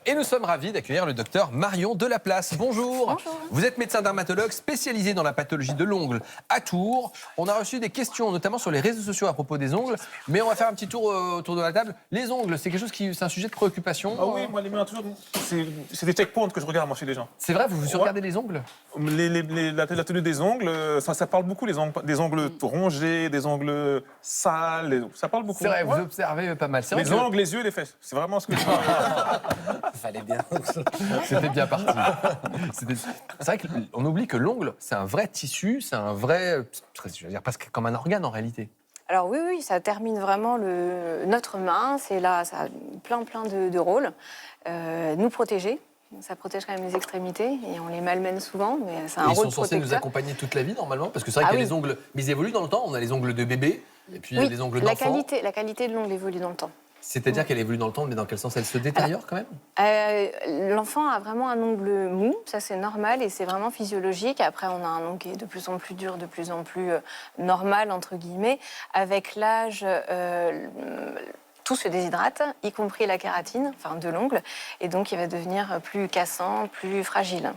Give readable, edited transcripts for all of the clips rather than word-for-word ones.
Et nous sommes ravis d'accueillir le docteur Marion Delaplace. Bonjour. Bonjour. Vous êtes médecin dermatologue spécialisé dans la pathologie de l'ongle à Tours. On a reçu des questions, notamment sur les réseaux sociaux à propos des ongles. Mais on va faire un petit tour autour de la table. Les ongles, c'est quelque chose c'est un sujet de préoccupation. Ah oui, moi les miens toujours, c'est des checkpoints que je regarde moi chez les gens. C'est vrai, vous regardez les ongles? La tenue des ongles, ça parle beaucoup des ongles rongés, des ongles sales, ça parle beaucoup. C'est vrai, Ouais. vous observez pas mal. C'est vrai Les que ongles, les yeux, les fesses, c'est vraiment ce que je Fallait bien. c'était bien parti. C'est vrai qu'on oublie que l'ongle, c'est un vrai tissu, c'est un vrai, je veux dire, presque comme un organe en réalité. Alors oui, ça termine vraiment notre main. C'est là, ça a plein de rôles. Nous protéger, ça protège quand même les extrémités et on les malmène souvent, mais c'est un Et ils rôle sont censés nous protecteur. accompagner toute la vie normalement, parce que c'est vrai Ah qu'il y a oui. les ongles, mais ils évoluent dans le temps. On a les ongles de bébé, et puis il y a Oui, les ongles la d'enfant. qualité de l'ongle évolue dans le temps. C'est-à-dire qu'elle évolue dans le temps, mais dans quel sens elle se détériore quand même? L'enfant a vraiment un ongle mou, ça c'est normal et c'est vraiment physiologique. Après, on a un ongle qui est de plus en plus dur, de plus en plus normal, entre guillemets. Avec l'âge, tout se déshydrate, y compris la kératine, enfin de l'ongle, et donc il va devenir plus cassant, plus fragile.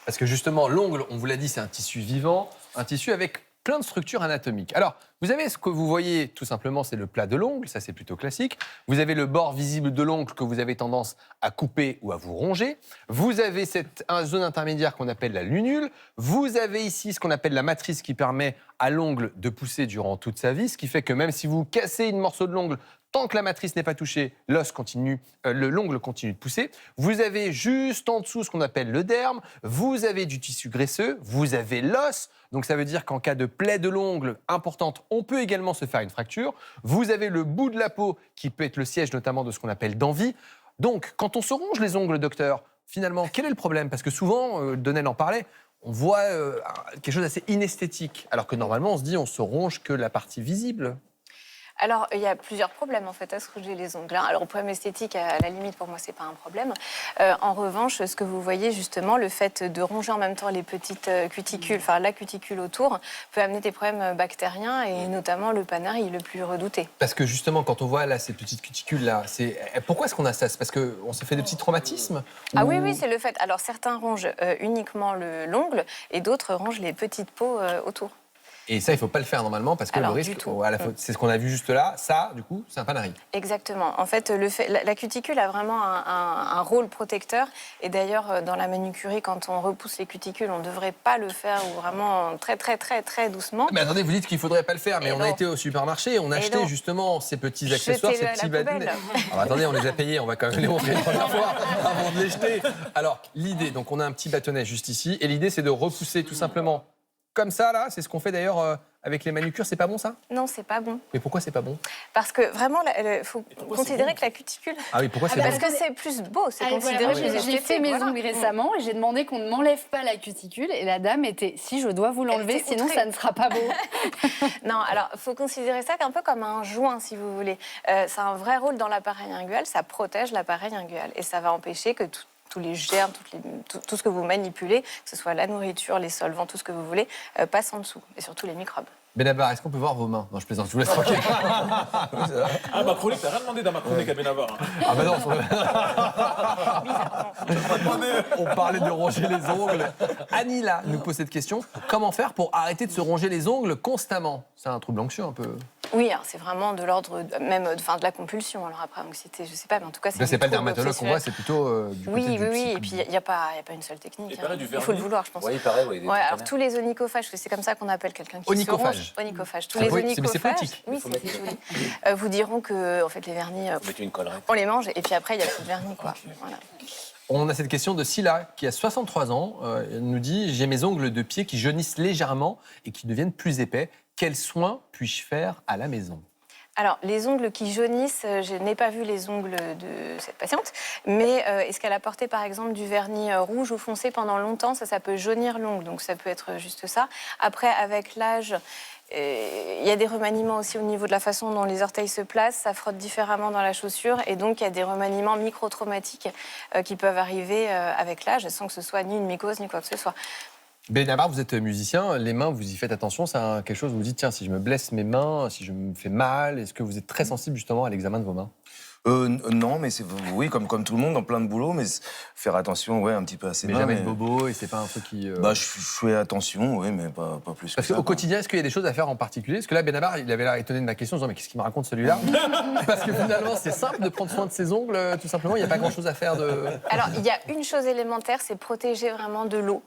Parce que justement, l'ongle, on vous l'a dit, c'est un tissu vivant, un tissu avec plein de structures anatomiques. Alors, vous avez ce que vous voyez, tout simplement, c'est le plat de l'ongle, ça c'est plutôt classique. Vous avez le bord visible de l'ongle que vous avez tendance à couper ou à vous ronger. Vous avez cette zone intermédiaire qu'on appelle la lunule. Vous avez ici ce qu'on appelle la matrice qui permet à l'ongle de pousser durant toute sa vie, ce qui fait que même si vous cassez une morceau de l'ongle, tant que la matrice n'est pas touchée, l'ongle continue de pousser. Vous avez juste en dessous ce qu'on appelle le derme. Vous avez du tissu graisseux. Vous avez l'os. Donc ça veut dire qu'en cas de plaie de l'ongle importante, on peut également se faire une fracture. Vous avez le bout de la peau qui peut être le siège notamment de ce qu'on appelle d'envie. Donc quand on se ronge les ongles, docteur, finalement, quel est le problème? Parce que souvent, Donnel en parlait, on voit quelque chose d'assez inesthétique. Alors que normalement, on se dit on se ronge que la partie visible. Alors, il y a plusieurs problèmes en fait à se ronger les ongles. Alors, au problème esthétique, à la limite, pour moi, c'est pas un problème. En revanche, ce que vous voyez justement, le fait de ronger en même temps les petites cuticules, enfin la cuticule autour, peut amener des problèmes bactériens et notamment le panari le plus redouté. Parce que justement, quand on voit là ces petites cuticules là, pourquoi est-ce qu'on a ça? C'est parce qu'on s'est fait des petits traumatismes? Ah Ou- oui, c'est le fait. Alors, certains rongent uniquement l'ongle et d'autres rongent les petites peaux autour. Et ça, il ne faut pas le faire normalement parce que Alors, le risque, du tout. voilà, c'est ce qu'on a vu juste là. Ça, du coup, c'est un panari. Exactement. En fait, la cuticule a vraiment un rôle protecteur. Et d'ailleurs, dans la manucurie, quand on repousse les cuticules, on ne devrait pas le faire ou vraiment très doucement. Mais attendez, vous dites qu'il ne faudrait pas le faire, mais Et on a non. été au supermarché, on a Et acheté non. justement ces petits accessoires, ces Jetez-le à petits la badinets. poubelle. Alors attendez, on les a payés, on va quand même les montrer une première fois avant de les jeter. Alors, l'idée, donc on a un petit bâtonnet juste ici, et l'idée c'est de repousser tout simplement comme ça, là. C'est ce qu'on fait d'ailleurs avec les manucures. C'est pas bon ça? Non, c'est pas bon. Mais pourquoi c'est pas bon? Parce que vraiment, il faut considérer que la cuticule... Ah oui, pourquoi c'est Parce bon? que c'est plus beau, c'est Ah, considéré voilà, plus j'ai esthétique. fait mes voilà. ongles récemment et j'ai demandé qu'on ne m'enlève pas la cuticule et la dame était si je dois vous l'enlever était sinon outrée. ça ne sera pas beau. Non, alors, il faut considérer ça un peu comme un joint, si vous voulez. Ça a un vrai rôle dans l'appareil inguinal, ça protège l'appareil inguinal. Et ça va empêcher que tous les germes, tout ce que vous manipulez, que ce soit la nourriture, les solvants, tout ce que vous voulez, passe en dessous. Et surtout les microbes. Benabar, est-ce qu'on peut voir vos mains? Non, je plaisante, je vous laisse tranquille. Ah, ma chronique, t'as rien demandé dans ma chronique à Benavar. Hein. Ah bah non, on parlait de ronger les ongles. Anila nous pose cette question. Comment faire pour arrêter de se ronger les ongles constamment? C'est un trouble anxieux un peu. Oui, alors c'est vraiment de l'ordre même de la compulsion. Alors après, anxiété, je sais pas, mais en tout cas, Là, c'est du pas le trouble dermatologue qu'on voit, obsessionnel. c'est plutôt du côté Oui, du oui, oui. psy. Et puis, il n'y a pas une seule technique. Il paraît du Il faut le vernis. vouloir, je pense. Oui, il paraît, oui. Ouais, alors tous les onychophages, c'est comme ça qu'on appelle quelqu'un qui Onychophage. se ronge. Onychophage. Tous C'est les poé- c'est onychophages. poétique. Oui, c'est joli. Vous diront que, en fait, les vernis, Mettez une collerette. on les mange et puis après, il n'y a plus de vernis, quoi. Voilà. On a cette question de Silla qui a 63 ans. Elle nous dit « J'ai mes ongles de pied qui jaunissent légèrement et qui deviennent plus épais. Quels soins puis-je faire à la maison ?» Alors, les ongles qui jaunissent, je n'ai pas vu les ongles de cette patiente, mais est-ce qu'elle a porté par exemple du vernis rouge ou foncé pendant longtemps? Ça peut jaunir l'ongle, donc ça peut être juste ça. Après, avec l'âge, il y a des remaniements aussi au niveau de la façon dont les orteils se placent, ça frotte différemment dans la chaussure, et donc il y a des remaniements micro-traumatiques qui peuvent arriver avec l'âge, sans que ce soit ni une mycose ni quoi que ce soit. Benabar, vous êtes musicien, les mains, vous y faites attention, c'est quelque chose où vous dites, tiens, si je me blesse mes mains, si je me fais mal, est-ce que vous êtes très sensible justement à l'examen de vos mains? Non, mais oui, comme tout le monde, en plein de boulot, mais faire attention, ouais, un petit peu à ses Mais mains. jamais de bobo et c'est pas un truc qui. Bah, je fais attention, oui, mais pas plus Parce que ça. qu'au quotidien, est-ce qu'il y a des choses à faire en particulier? Parce que là, Benabar, il avait l'air étonné de ma question, en disant mais qu'est-ce qu'il me raconte celui-là? Parce que finalement, c'est simple de prendre soin de ses ongles, tout simplement. Il n'y a pas grand-chose à faire de. Alors, il y a une chose élémentaire, c'est protéger vraiment de l'eau.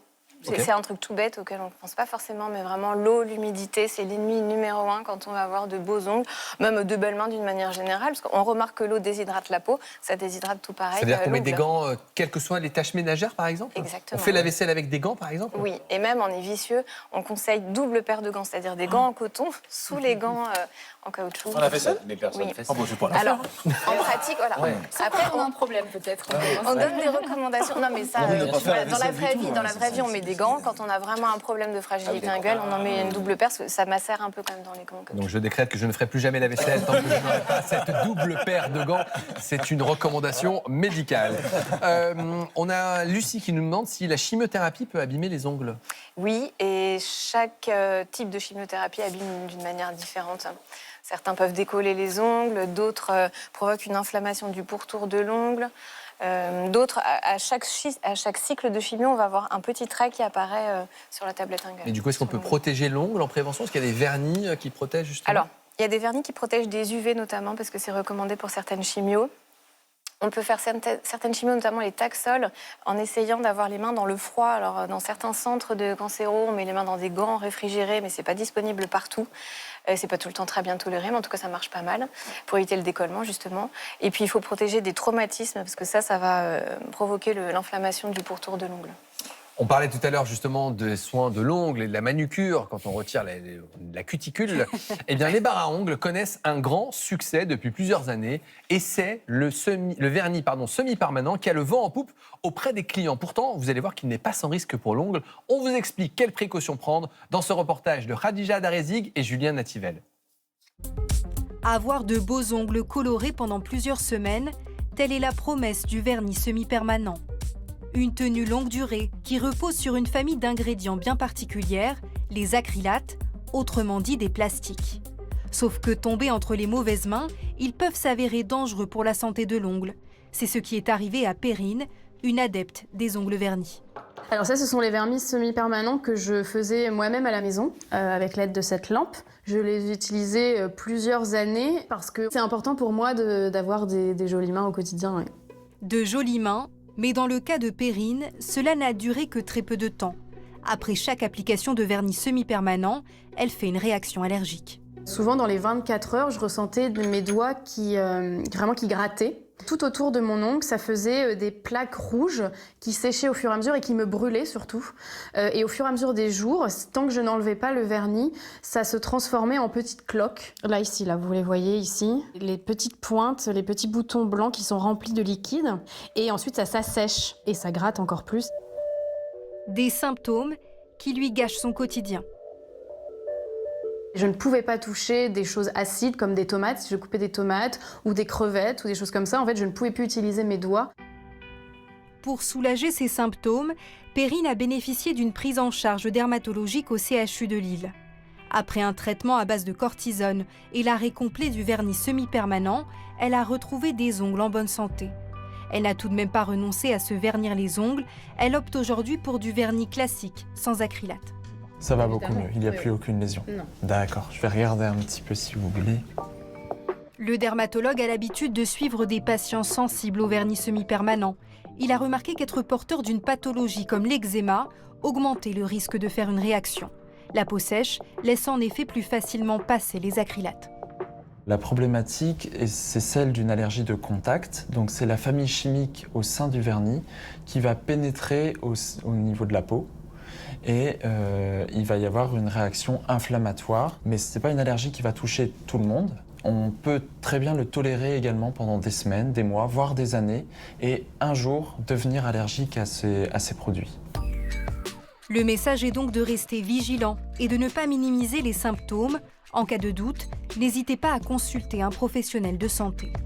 Ok. C'est un truc tout bête auquel on ne pense pas forcément, mais vraiment l'eau, l'humidité, c'est l'ennemi numéro 1 quand on va avoir de beaux ongles, même de belles mains d'une manière générale, parce qu'on remarque que l'eau déshydrate la peau, ça déshydrate tout pareil. C'est-à-dire qu'on met des l'ongle. gants, quelles que soient les tâches ménagères, par exemple? Exactement. On fait la vaisselle avec des gants, par exemple? Oui, et même en est vicieux, on conseille double paire de gants, c'est-à-dire des gants en coton sous les gants en caoutchouc. On a fait ça, mais personne Oui. ne fait ça. Ah bon, je vais pas la Alors, en pratique, voilà. Ouais. Après, On a un problème peut-être. on donne des recommandations. Non, mais ça, Oui, ne pas faire la dans la vaisselle vraie du vie, tout, dans hein, la vraie vie, on met des gants. Quand on a vraiment un problème de fragilité linguale, on en met une double paire, parce que ça macère un peu quand même dans les gants. Donc je décrète que je ne ferai plus jamais la vaisselle tant que je n'aurai pas cette double paire de gants. C'est une recommandation médicale. On a Lucie qui nous demande si la chimiothérapie peut abîmer les ongles. Oui, et chaque type de chimiothérapie abîme d'une manière différente. Certains peuvent décoller les ongles, d'autres provoquent une inflammation du pourtour de l'ongle. D'autres, à chaque cycle de chimio, on va avoir un petit trait qui apparaît sur la tablette inguinale. Et du coup, est-ce qu'on peut protéger l'ongle en prévention? Est-ce qu'il y a des vernis qui protègent justement? Alors, il y a des vernis qui protègent des UV notamment, parce que c'est recommandé pour certaines chimios. On peut faire certaines chimios, notamment les Taxol, en essayant d'avoir les mains dans le froid. Alors, dans certains centres de cancéro, on met les mains dans des gants réfrigérés, mais c'est pas disponible partout. C'est pas tout le temps très bien toléré, mais en tout cas, ça marche pas mal pour éviter le décollement, justement. Et puis, il faut protéger des traumatismes, parce que ça va provoquer l'inflammation du pourtour de l'ongle. On parlait tout à l'heure justement des soins de l'ongle et de la manucure quand on retire la cuticule. Eh bien, les barres à ongles connaissent un grand succès depuis plusieurs années et c'est le vernis semi-permanent qui a le vent en poupe auprès des clients. Pourtant, vous allez voir qu'il n'est pas sans risque pour l'ongle. On vous explique quelles précautions prendre dans ce reportage de Khadija Darezig et Julien Nativel. Avoir de beaux ongles colorés pendant plusieurs semaines, telle est la promesse du vernis semi-permanent. Une tenue longue durée qui repose sur une famille d'ingrédients bien particulière, les acrylates, autrement dit des plastiques. Sauf que tombés entre les mauvaises mains, ils peuvent s'avérer dangereux pour la santé de l'ongle. C'est ce qui est arrivé à Perrine, une adepte des ongles vernis. Alors ça, ce sont les vernis semi-permanents que je faisais moi-même à la maison avec l'aide de cette lampe. Je les utilisais plusieurs années parce que c'est important pour moi d'avoir des jolies mains au quotidien. Ouais. De jolies mains, mais dans le cas de Perrine, cela n'a duré que très peu de temps. Après chaque application de vernis semi-permanent, elle fait une réaction allergique. Souvent, dans les 24 heures, je ressentais mes doigts qui grattaient. Tout autour de mon ongle, ça faisait des plaques rouges qui séchaient au fur et à mesure et qui me brûlaient surtout. Et au fur et à mesure des jours, tant que je n'enlevais pas le vernis, ça se transformait en petites cloques. Là, ici, là, vous les voyez ici. Les petites pointes, les petits boutons blancs qui sont remplis de liquide. Et ensuite, ça s'assèche et ça gratte encore plus. Des symptômes qui lui gâchent son quotidien. Je ne pouvais pas toucher des choses acides comme des tomates. Si je coupais des tomates ou des crevettes ou des choses comme ça, en fait, je ne pouvais plus utiliser mes doigts. Pour soulager ces symptômes, Perrine a bénéficié d'une prise en charge dermatologique au CHU de Lille. Après un traitement à base de cortisone et l'arrêt complet du vernis semi-permanent, elle a retrouvé des ongles en bonne santé. Elle n'a tout de même pas renoncé à se vernir les ongles. Elle opte aujourd'hui pour du vernis classique, sans acrylate. Ça va beaucoup mieux, il n'y a plus aucune lésion. Non. D'accord, je vais regarder un petit peu si vous voulez. Le dermatologue a l'habitude de suivre des patients sensibles au vernis semi-permanent. Il a remarqué qu'être porteur d'une pathologie comme l'eczéma augmentait le risque de faire une réaction. La peau sèche laisse en effet plus facilement passer les acrylates. La problématique, c'est celle d'une allergie de contact. Donc c'est la famille chimique au sein du vernis qui va pénétrer au niveau de la peau. Et il va y avoir une réaction inflammatoire. Mais ce n'est pas une allergie qui va toucher tout le monde. On peut très bien le tolérer également pendant des semaines, des mois, voire des années, et un jour devenir allergique à ces produits. Le message est donc de rester vigilant et de ne pas minimiser les symptômes. En cas de doute, n'hésitez pas à consulter un professionnel de santé.